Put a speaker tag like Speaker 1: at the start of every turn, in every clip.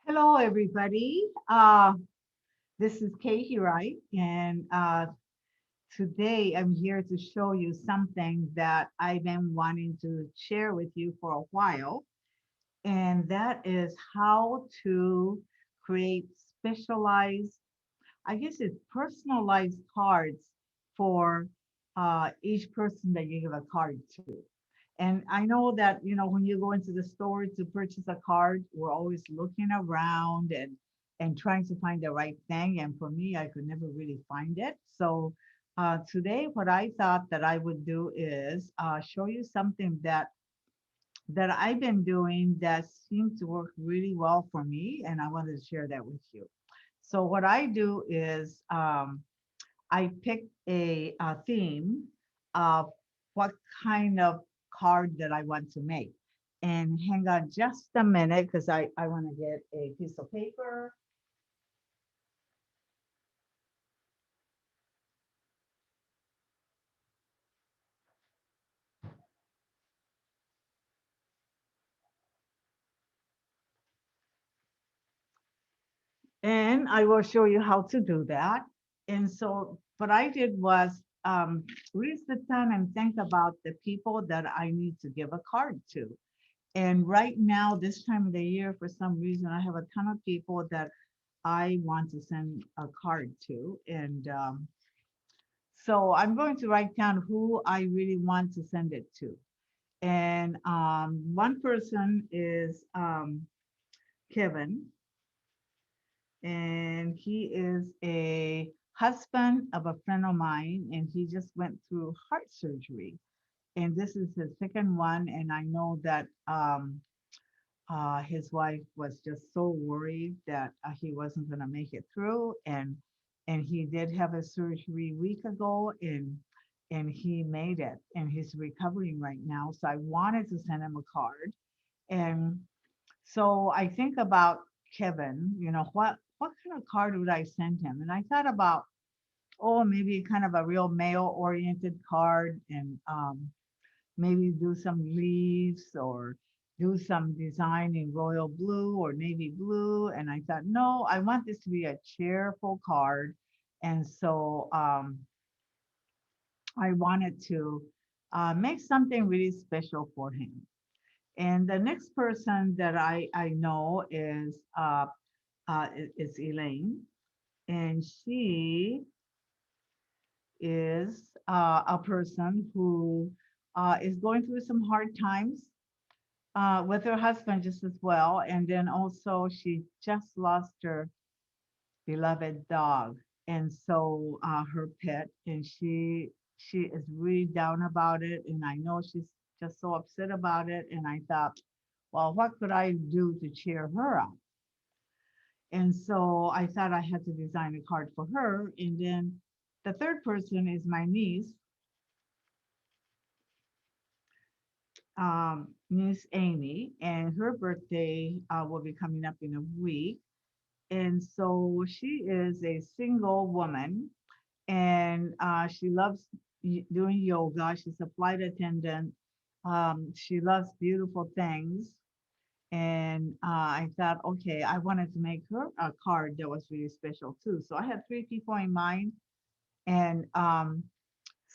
Speaker 1: Hello, everybody. This is Hirai, and today I'm here to show you something that I've been wanting to share with you for a while, and that is how to create specialized, I guess it's personalized cards for each person that you give a card to. And I know that, when you go into the store to purchase a card, we're always looking around and trying to find the right thing. And for me, I could never really find it. So today, what I thought that I would do is show you something that I've been doing that seems to work really well for me, and I wanted to share that with you. So what I do is I pick a theme of what kind of card that I want to make. And hang on just a minute because I want to get a piece of paper. And I will show you how to do that. And so what I did was really sit down and think about the people that I need to give a card to. And right now, this time of the year, for some reason, I have a ton of people that I want to send a card to. And so I'm going to write down who I really want to send it to. And one person is Kevin, and he is a husband of a friend of mine, and he just went through heart surgery. And this is his second one. And I know that his wife was just so worried that he wasn't going to make it through, and he did have a surgery a week ago, and he made it, and he's recovering right now. So I wanted to send him a card, and so I think about Kevin. What kind of card would I send him? And I thought about, oh, maybe kind of a real male oriented card, and maybe do some leaves or do some design in royal blue or navy blue. And I thought, no, I want this to be a cheerful card. And so I wanted to make something really special for him. And the next person that I know is Elaine, and she is a person who is going through some hard times with her husband just as well. And then also she just lost her beloved dog. And so her pet, and she is really down about it. And I know she's just so upset about it. And I thought, well, what could I do to cheer her up? And so I thought I had to design a card for her. And then the third person is my niece, Miss Amy, and her birthday will be coming up in a week. And so she is a single woman, and she loves doing yoga. She's a flight attendant. She loves beautiful things. And I thought, okay, I wanted to make her a card that was really special too. So I had three people in mind. And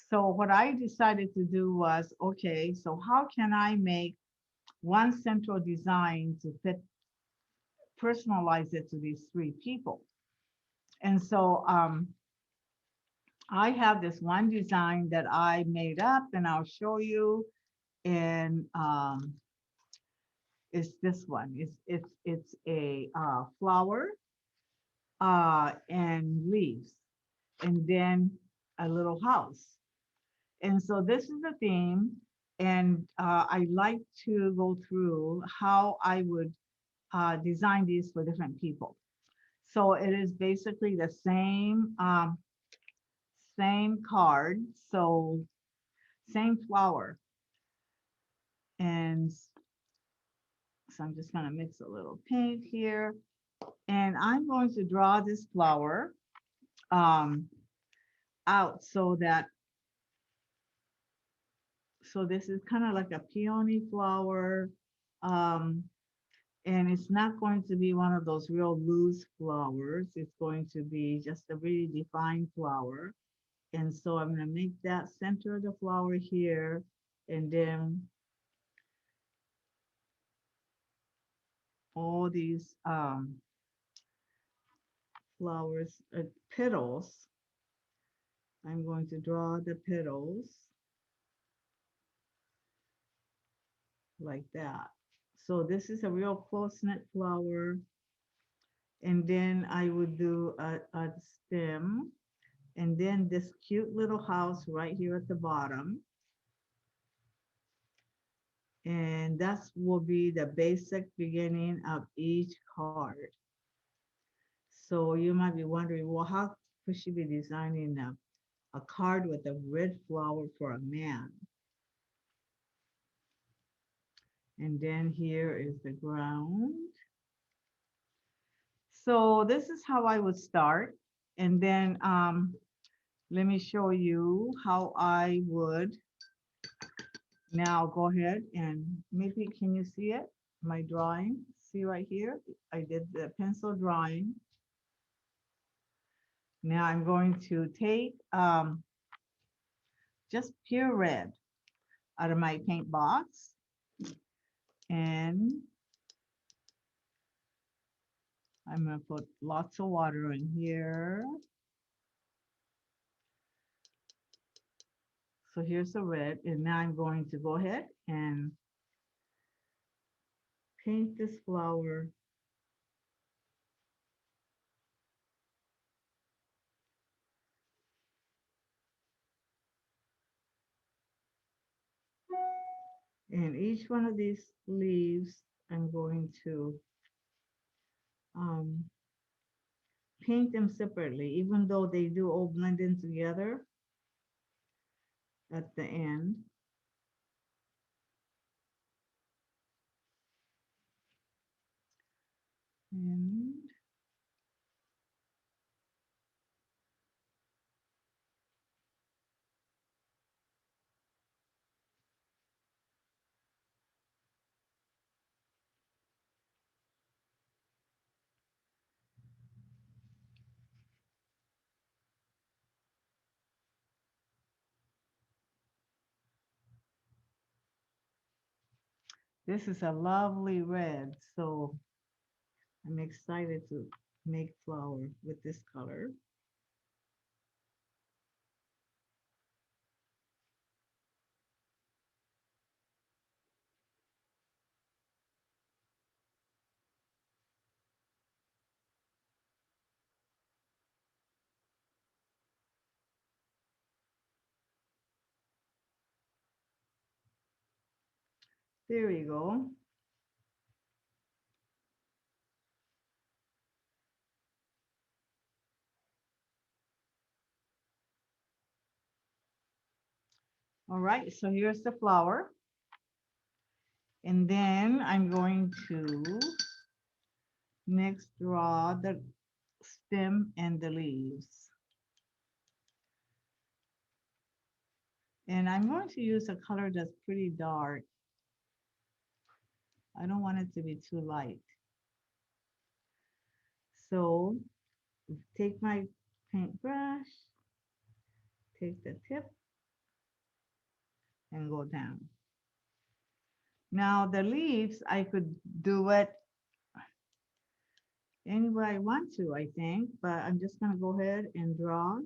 Speaker 1: so what I decided to do was, okay, so how can I make one central design to fit, personalize it to these three people? And so I have this one design that I made up, and I'll show you. And it's this one. It's a flower and leaves, and then a little house. And so this is the theme, and I like to go through how I would design these for different people. So it is basically the same card, so same flower. And so I'm just going to mix a little paint here. And I'm going to draw this flower um, out so this is kind of like a peony flower. Um, And it's not going to be one of those real loose flowers. It's going to be just a really defined flower. And so I'm going to make that center of the flower here. And then all these flowers, petals, I'm going to draw the petals like that. So this is a real close-knit flower. And then I would do a stem. And then this cute little house right here at the bottom. And that will be the basic beginning of each card. So you might be wondering, well, how could she be designing a card with a red flower for a man? And then here is the ground. So this is how I would start. And then let me show you how I would now go ahead and maybe, can you see it? My drawing, see right here? I did the pencil drawing. Now I'm going to take just pure red out of my paint box, and I'm going to put lots of water in here. So here's the red, and now I'm going to go ahead and paint this flower and each one of these leaves I'm going to um, paint them separately, even though they do all blend in together at the end. And this is a lovely red, so I'm excited to make flower with this color. There we go. All right, so here's the flower. And then I'm going to next draw the stem and the leaves. And I'm going to use a color that's pretty dark. I don't want it to be too light. So take my paintbrush, take the tip and go down. Now the leaves, I could do it any way I want to, I think, but I'm just gonna go ahead and draw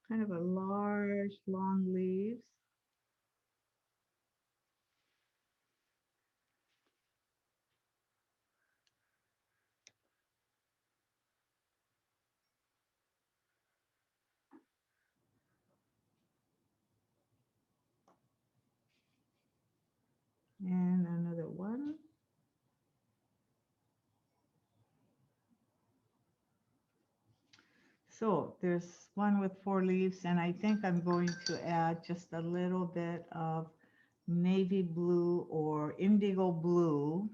Speaker 1: kind of a large, long leaves. And another one. So there's one with 4 leaves, and I think I'm going to add just a little bit of navy blue or indigo blue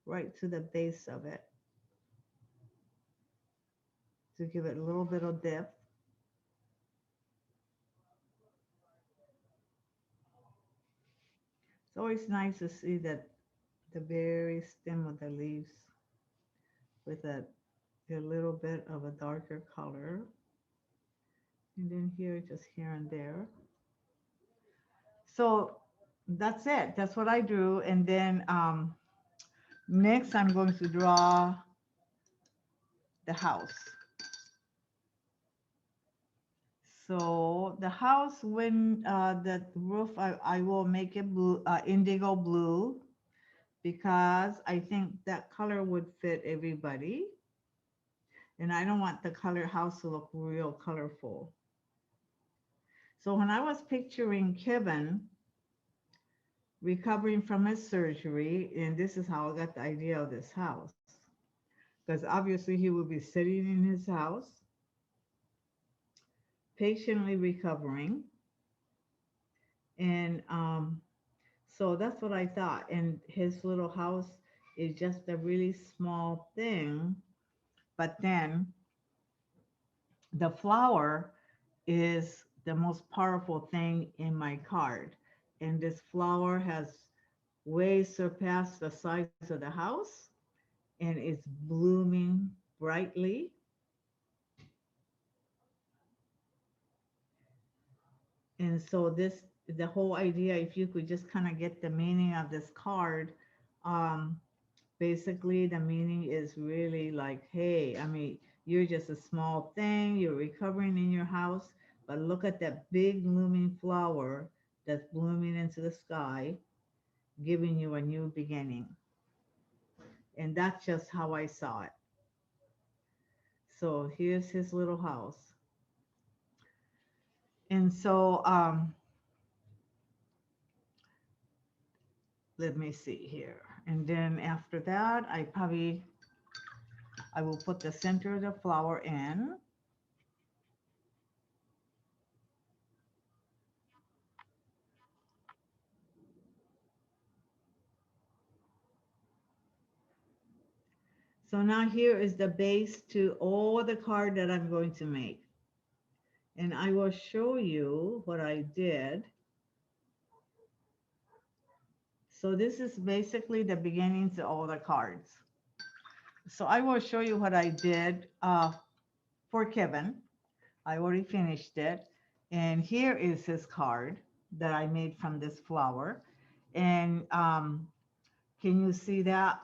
Speaker 1: right to the base of it to give it a little bit of depth. It's always nice to see that the very stem of the leaves with a little bit of a darker color. And then here, just here and there. So that's it. That's what I drew. And then next, I'm going to draw the house. So the house, when the roof, I will make it blue, indigo blue, because I think that color would fit everybody. And I don't want the color house to look real colorful. So when I was picturing Kevin recovering from his surgery, and this is how I got the idea of this house, because obviously he would be sitting in his house, patiently recovering. And so that's what I thought. And his little house is just a really small thing, but then the flower is the most powerful thing in my card. And this flower has way surpassed the size of the house, and it's blooming brightly. And so the whole idea, if you could just kind of get the meaning of this card, um, basically the meaning is really like, hey, I mean, you're just a small thing, you're recovering in your house, but look at that big blooming flower that's blooming into the sky, giving you a new beginning. And that's just how I saw it. So here's his little house. And so let me see here. And then after that, I will put the center of the flower in. So now here is the base to all the card that I'm going to make. And I will show you what I did. So this is basically the beginning to all the cards. So I will show you what I did for Kevin. I already finished it. And here is his card that I made from this flower. And can you see that?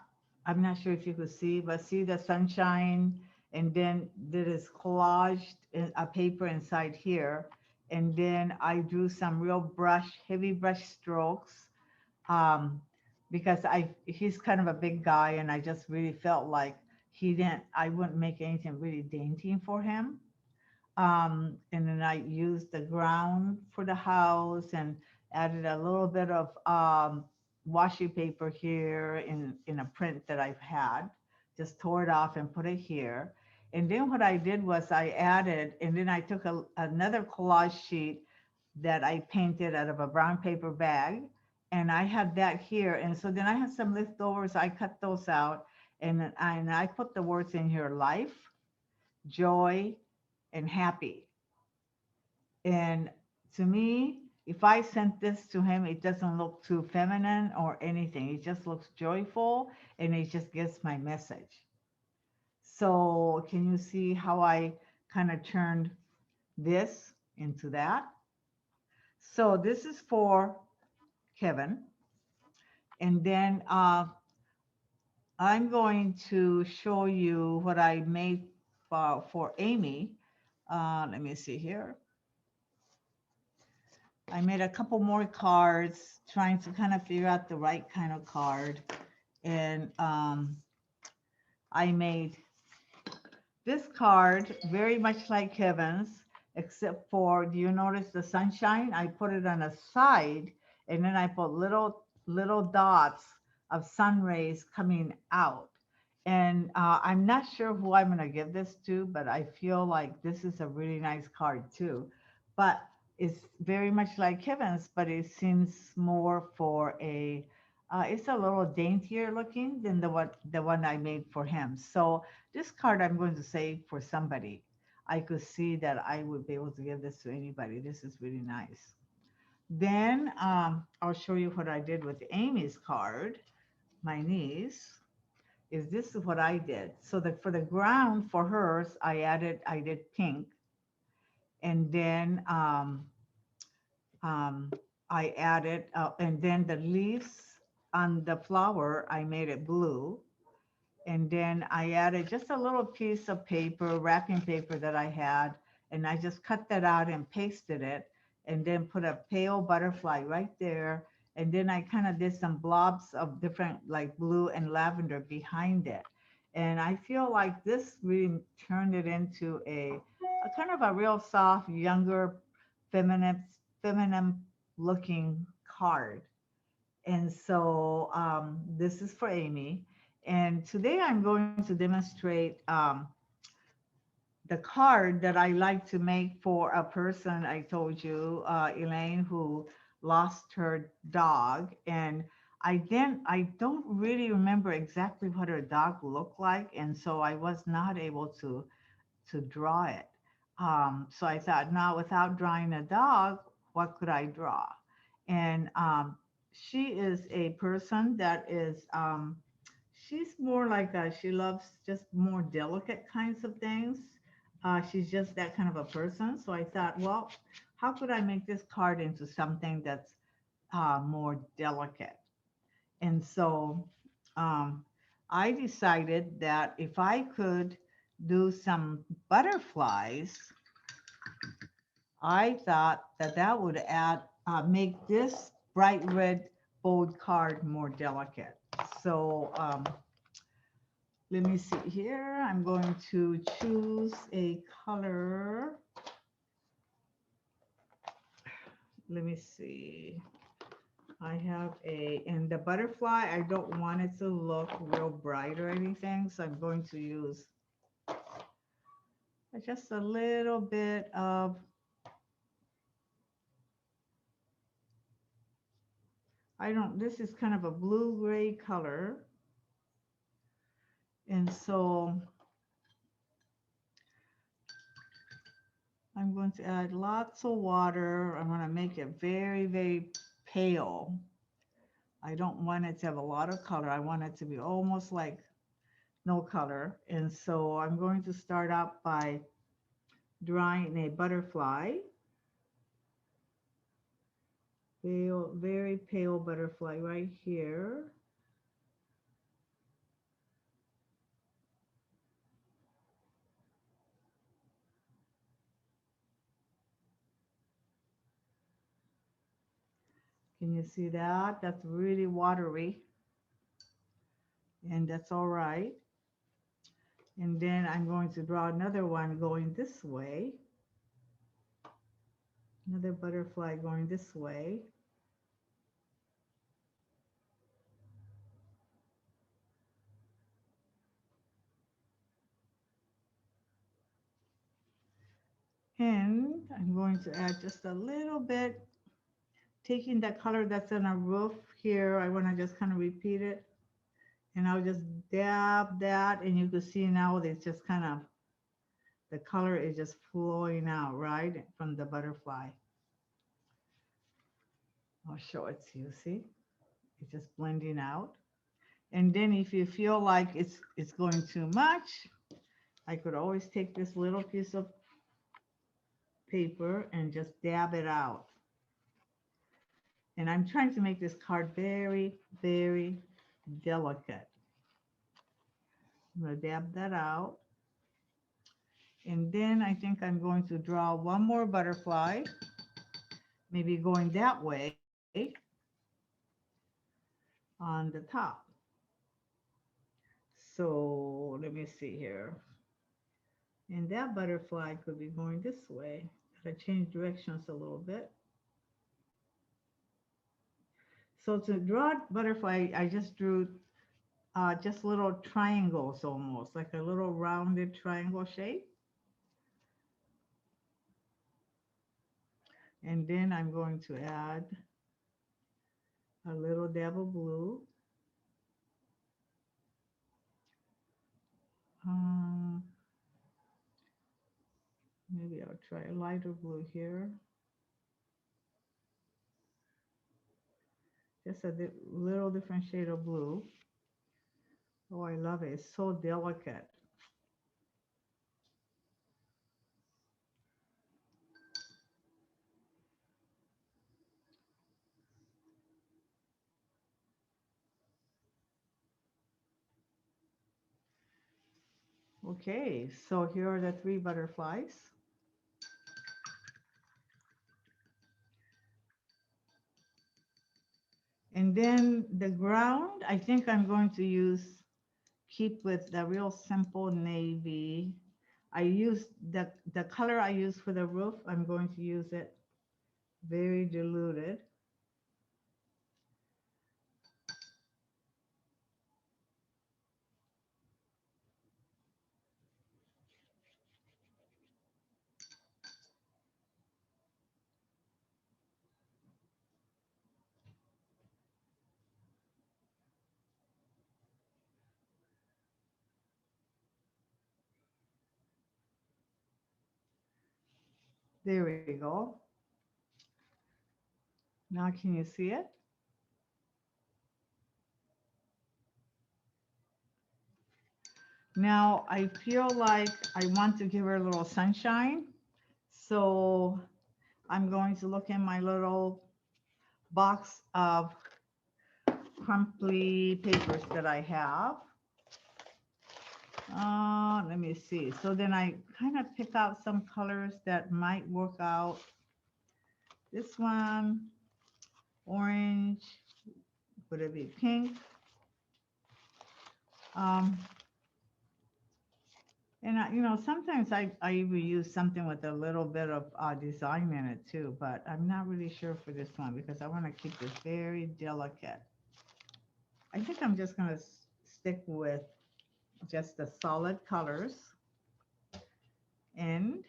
Speaker 1: I'm not sure if you could see, but see the sunshine, and then there is collaged in a paper inside here. And then I drew some real heavy brush strokes, um, because he's kind of a big guy, and I just really felt like I wouldn't make anything really dainty for him. And then I used the ground for the house and added a little bit of washi paper here in a print that I've had. Just tore it off and put it here. And then what I did was I added, and then I took another collage sheet that I painted out of a brown paper bag, and I had that here. And so then I had some leftovers. I cut those out, and I put the words in here: life, joy, and happy. And to me, if I sent this to him, it doesn't look too feminine or anything. It just looks joyful, and it just gets my message. So can you see how I kind of turned this into that? So this is for Kevin. And then I'm going to show you what I made for Amy. Let me see here. I made a couple more cards, trying to kind of figure out the right kind of card. And I made this card very much like Kevin's, except for, do you notice the sunshine? I put it on a side, and then I put little dots of sun rays coming out. And I'm not sure who I'm going to give this to, but I feel like this is a really nice card too. But it's very much like Kevin's, but it seems more for it's a little daintier looking than the one I made for him. So this card I'm going to save for somebody. I could see that I would be able to give this to anybody. This is really nice. Then I'll show you what I did with Amy's card, my niece. Is this is what I did. So the for the ground for hers, I did pink, and then um, I added, and then the leaves on the flower, I made it blue. And then I added just a little piece of paper, wrapping paper that I had, and I just cut that out and pasted it, and then put a pale butterfly right there. And then I kind of did some blobs of different, like blue and lavender behind it. And I feel like this really turned it into a kind of a real soft, younger, feminine, feminine looking card. And so this is for Amy. And today I'm going to demonstrate the card that I like to make for a person I told you, Elaine, who lost her dog. And I don't really remember exactly what her dog looked like. And so I was not able to draw it. So I thought, now without drawing a dog, what could I draw? And she is a person that is, she's more like she loves just more delicate kinds of things. She's just that kind of a person. So I thought, well, how could I make this card into something that's more delicate? And so um, I decided that if I could do some butterflies, I thought that that would make this bright red bold card more delicate. So let me see here. I'm going to choose a color. Let me see. I have and the butterfly, I don't want it to look real bright or anything, so I'm going to use just a little bit of, this is kind of a blue-gray color. And so I'm going to add lots of water. I'm going to make it very, very pale. I don't want it to have a lot of color. I want it to be almost like no color. And so I'm going to start out by drawing a butterfly, pale, very pale butterfly right here. Can you see that? That's really watery, and that's all right. And then I'm going to draw another one going this way, another butterfly going this way. And I'm going to add just a little bit, taking that color that's on a roof here. I want to just kind of repeat it. And I'll just dab that, and you can see now it's just kind of, the color is just flowing out right from the butterfly. I'll show it to you, see? It's just blending out. And then if you feel like it's going too much, I could always take this little piece of paper and just dab it out. And I'm trying to make this card very, very delicate. I'm going to dab that out. And then I think I'm going to draw one more butterfly, maybe going that way on the top. So let me see here. And that butterfly could be going this way. I change directions a little bit. So to draw butterfly, I just drew just little triangles almost, like a little rounded triangle shape. And then I'm going to add a little dab of blue. Um, Maybe I'll try a lighter blue here. Just a little different shade of blue. Oh, I love it. It's so delicate. Okay, so here are the three butterflies. And then the ground, I think I'm going to keep with the real simple navy. I use the color I use for the roof, I'm going to use it very diluted. There we go. Now can you see it? Now I feel like I want to give her a little sunshine. So I'm going to look in my little box of crumply papers that I have. Let me see. So then I kind of pick out some colors that might work out. This one, orange, would it be pink? Um, and sometimes I even use something with a little bit of design in it too, but I'm not really sure for this one because I want to keep this very delicate. I think I'm just going to stick with just the solid colors. And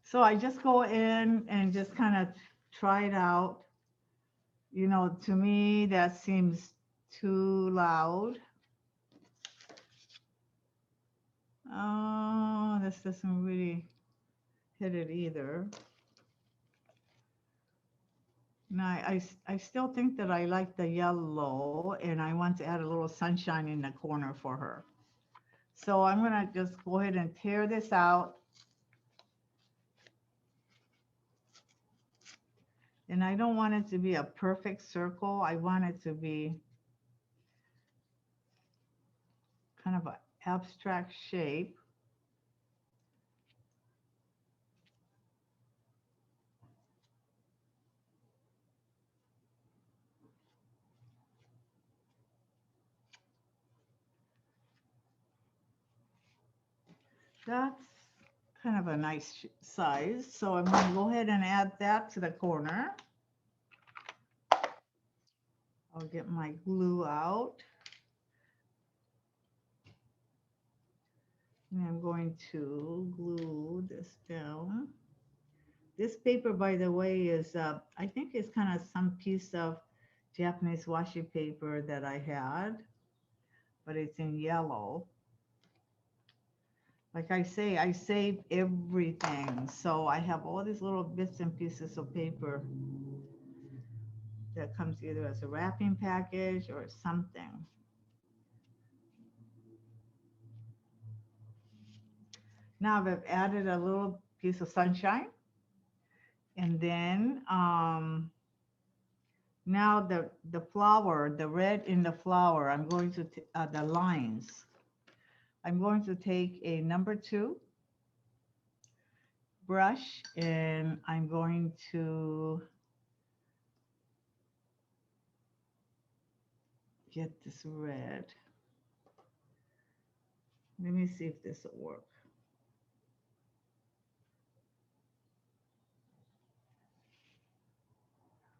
Speaker 1: so I just go in and just kind of try it out. To me, that seems too loud. Oh, this doesn't really hit it either. No, I still think that I like the yellow and I want to add a little sunshine in the corner for her. So I'm going to just go ahead and tear this out. And I don't want it to be a perfect circle. I want it to be kind of an abstract shape. That's kind of a nice size. So I'm going to go ahead and add that to the corner. I'll get my glue out. And I'm going to glue this down. This paper, by the way, is, I think it's kind of some piece of Japanese washi paper that I had, but it's in yellow. Like I say, I save everything. So I have all these little bits and pieces of paper that comes either as a wrapping package or something. Now I've added a little piece of sunshine. And then now the flower, the red in the flower, I'm going to, the lines, I'm going to take a number 2 brush and I'm going to get this red. Let me see if this will work.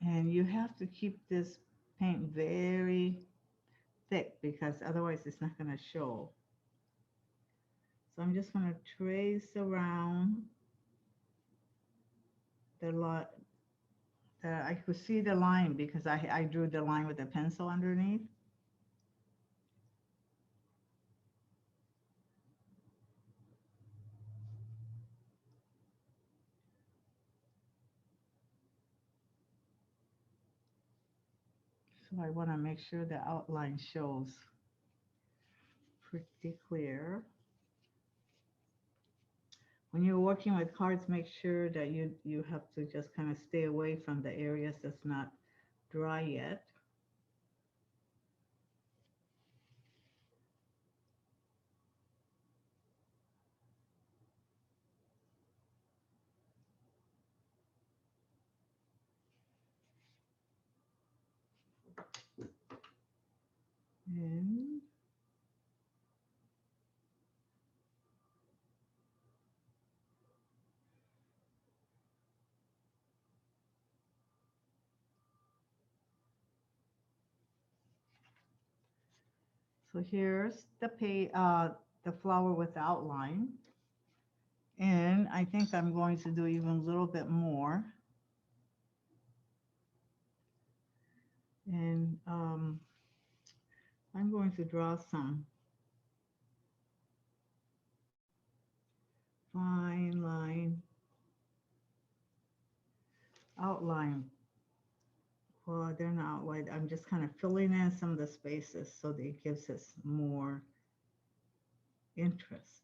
Speaker 1: And you have to keep this paint very thick because otherwise it's not going to show. So I'm just going to trace around the I could see the line because I drew the line with a pencil underneath. So I want to make sure the outline shows pretty clear. When you're working with cards, make sure that you have to just kind of stay away from the areas that's not dry yet. And so here's the flower with the outline. And I think I'm going to do even a little bit more. And I'm going to draw some fine line outline. Well, they're not outlined. I'm just kind of filling in some of the spaces so that it gives us more interest.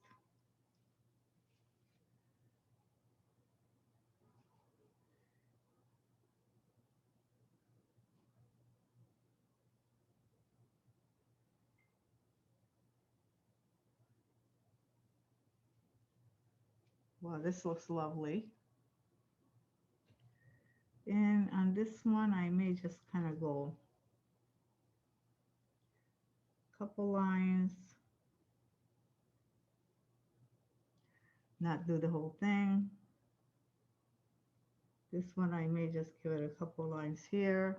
Speaker 1: Well, this looks lovely. And on this one, I may just kind of go a couple lines, not do the whole thing. This one, I may just give it a couple lines here.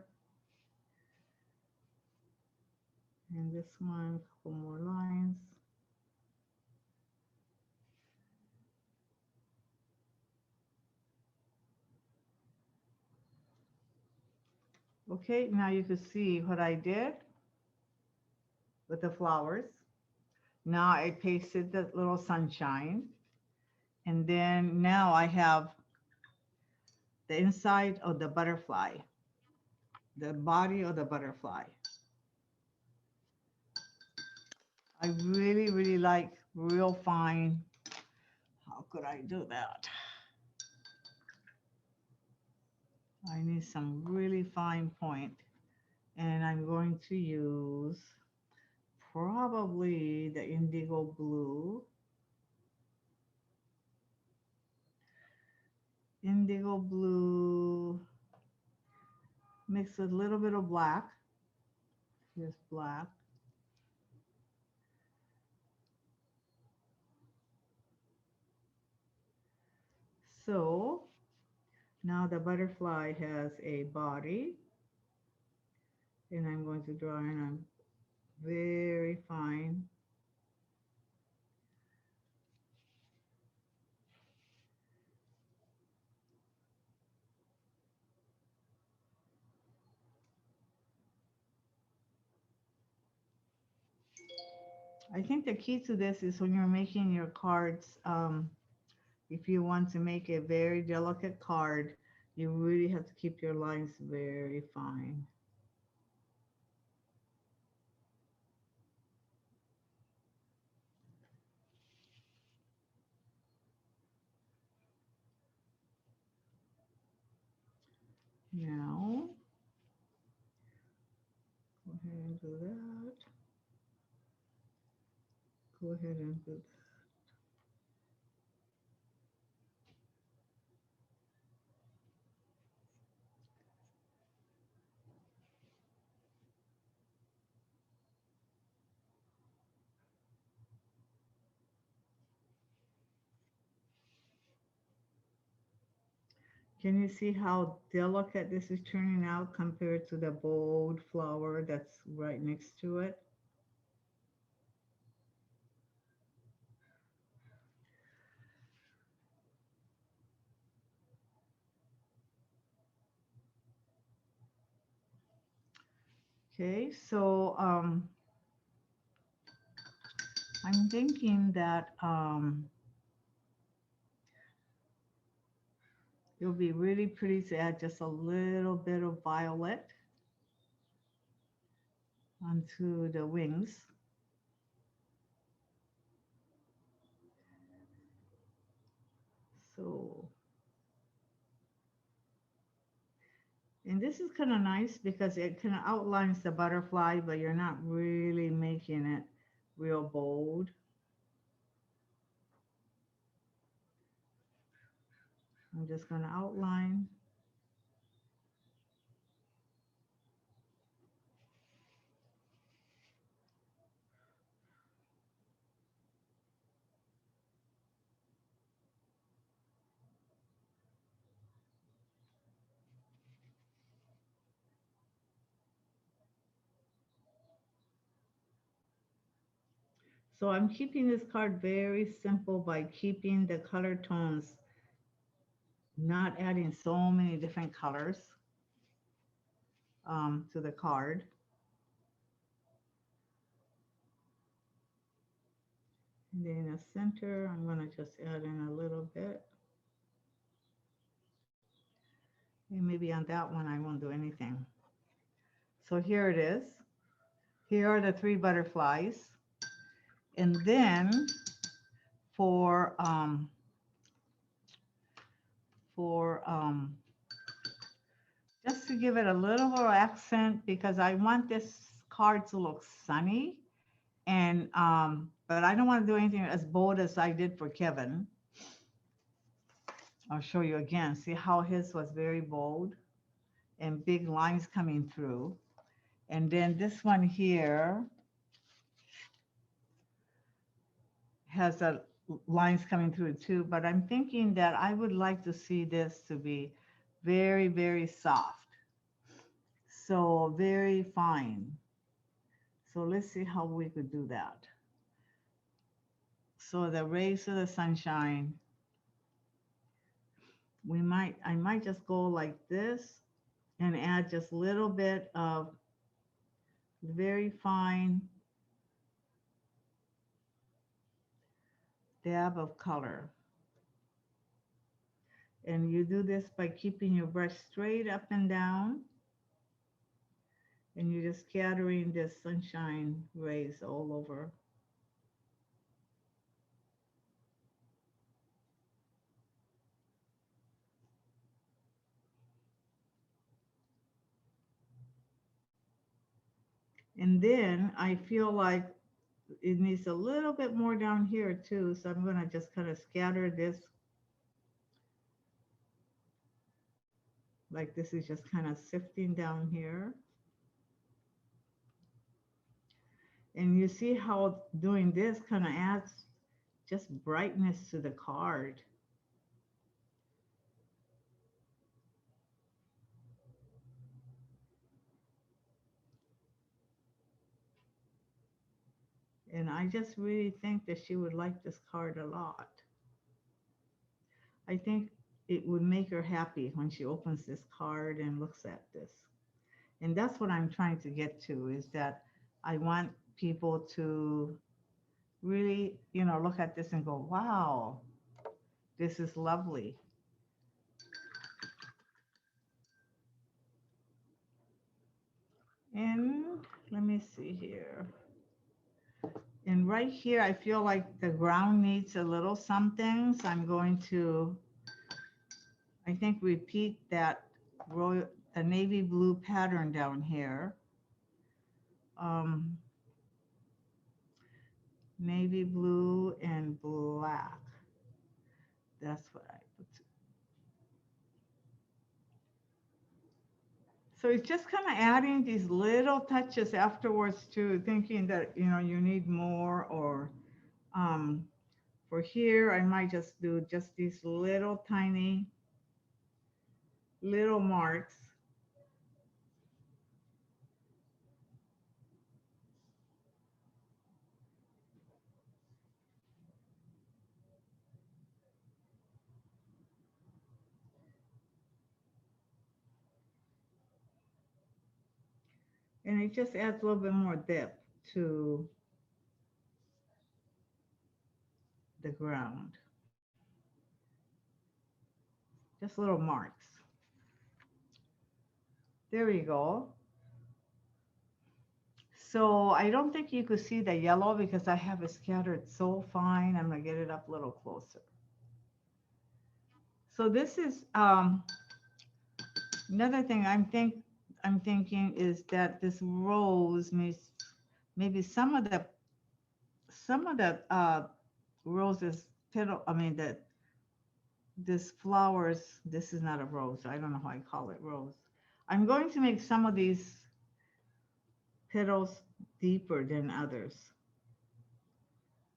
Speaker 1: And this one, a couple more lines. Okay, now you can see what I did with the flowers. Now I pasted the little sunshine. And then now I have the inside of the butterfly, the body of the butterfly. I really, really like real fine. How could I do that? I need some really fine point. And I'm going to use probably the indigo blue. Indigo blue mixed with a little bit of black. Here's black. So now the butterfly has a body, and I'm going to draw in a very fine I think the key to this is when you're making your cards, if you want to make a very delicate card, you really have to keep your lines very fine. Now, go ahead and do that. Go ahead and do that. Can you see how delicate this is turning out compared to the bold flower that's right next to it? Okay, so I'm thinking that it will be really pretty to add just a little bit of violet onto the wings. So, and this is kind of nice because it kind of outlines the butterfly, but you're not really making it real bold. I'm just going to outline. So I'm keeping this card very simple by keeping the color tones, not adding so many different colors to the card. And then in the center, I'm going to just add in a little bit. And maybe on that one, I won't do anything. So here it is. Here are the three butterflies. And then for for um, just to give it a little more accent, because I want this card to look sunny, and but I don't want to do anything as bold as I did for Kevin. I'll show you again. See how his was very bold and big lines coming through. And then this one here has a lines coming through too, but I'm thinking that I would like to see this to be very, very soft. So very fine. So let's see how we could do that. So the rays of the sunshine, I might just go like this and add just a little bit of very fine dab of color. And you do this by keeping your brush straight up and down, and you're just scattering the sunshine rays all over. And then I feel like it needs a little bit more down here too. So I'm going to just kind of scatter this. Like this is just kind of sifting down here. And you see how doing this kind of adds just brightness to the card. And I just really think that she would like this card a lot. I think it would make her happy when she opens this card and looks at this. And that's what I'm trying to get to, is that I want people to really, look at this and go, wow, this is lovely. And let me see here. And right here, I feel like the ground needs a little something. So I'm going to, I think, repeat that the navy blue pattern down here. Um, Navy blue and black. That's what I put. So it's just kind of adding these little touches afterwards too, thinking that, you need more, or um, for here, I might just do just these little tiny little marks. And it just adds a little bit more depth to the ground. Just little marks. There we go. So I don't think you could see the yellow because I have it scattered so fine. I'm gonna get it up a little closer. So this is another thing I'm thinking is that this rose maybe some of the roses petal. I mean that this flowers. This is not a rose. I don't know how I call it rose. I'm going to make some of these petals deeper than others,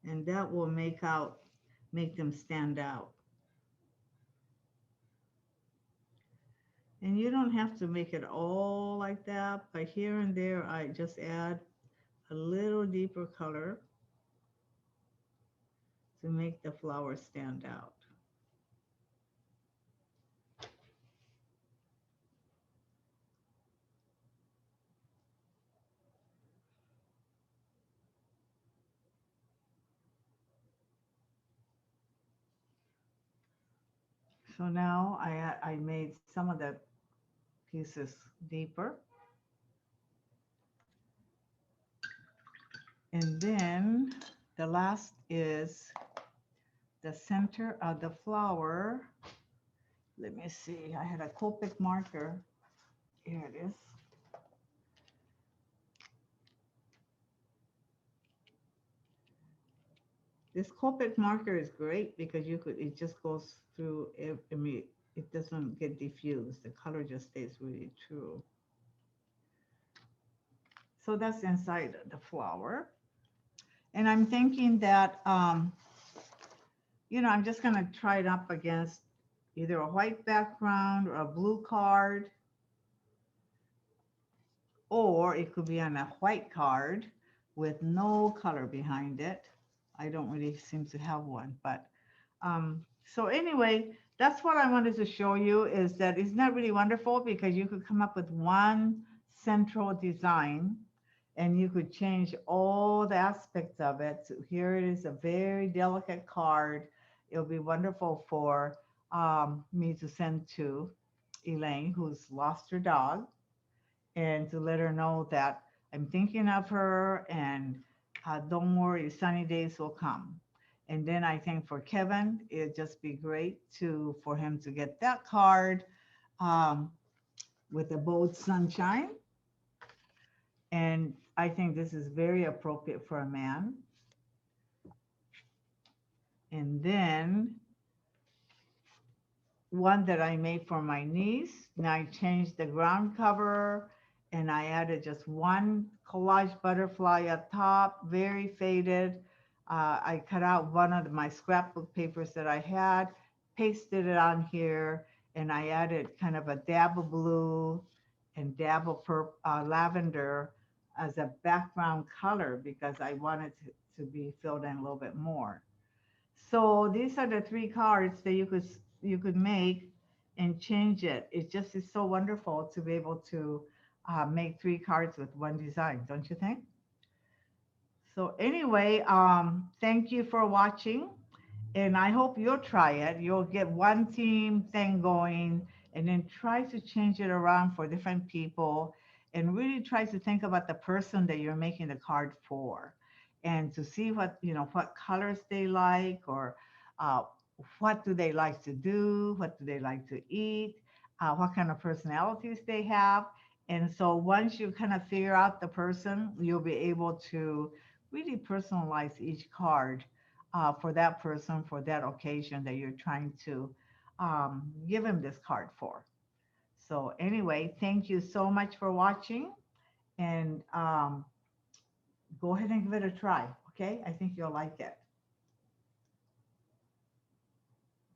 Speaker 1: and that will make them stand out. And you don't have to make it all like that, but here and there I just add a little deeper color to make the flower stand out. So now I made some of the pieces deeper. And then the last is the center of the flower. Let me see, I had a Copic marker. Here it is. This Copic marker is great because it just goes through, I mean, it doesn't get diffused. The color just stays really true. So that's inside the flower. And I'm thinking that, I'm just gonna try it up against either a white background or a blue card, or it could be on a white card with no color behind it. I don't really seem to have one, but so anyway, that's what I wanted to show you is that isn't that really wonderful because you could come up with one central design and you could change all the aspects of it. So here it is, a very delicate card. It'll be wonderful for me to send to Elaine, who's lost her dog, and to let her know that I'm thinking of her and don't worry, sunny days will come. And then I think for Kevin, it'd just be great for him to get that card um, with the bold sunshine. And I think this is very appropriate for a man. And then one that I made for my niece. Now I changed the ground cover and I added just one collage butterfly up top, very faded. I cut out one of my scrapbook papers that I had, pasted it on here, and I added kind of a dab of blue and dab of lavender as a background color because I wanted to be filled in a little bit more. So these are the three cards that you could make and change it. It just is so wonderful to be able to make three cards with one design, don't you think? So anyway, thank you for watching, and I hope you'll try it. You'll get one team thing going, and then try to change it around for different people, and really try to think about the person that you're making the card for, and to see what colors they like, or uh, what do they like to do, what do they like to eat, what kind of personalities they have. And so once you kind of figure out the person, you'll be able to really personalize each card for that person, for that occasion that you're trying to give him this card for. So anyway, thank you so much for watching, and go ahead and give it a try. Okay, I think you'll like it.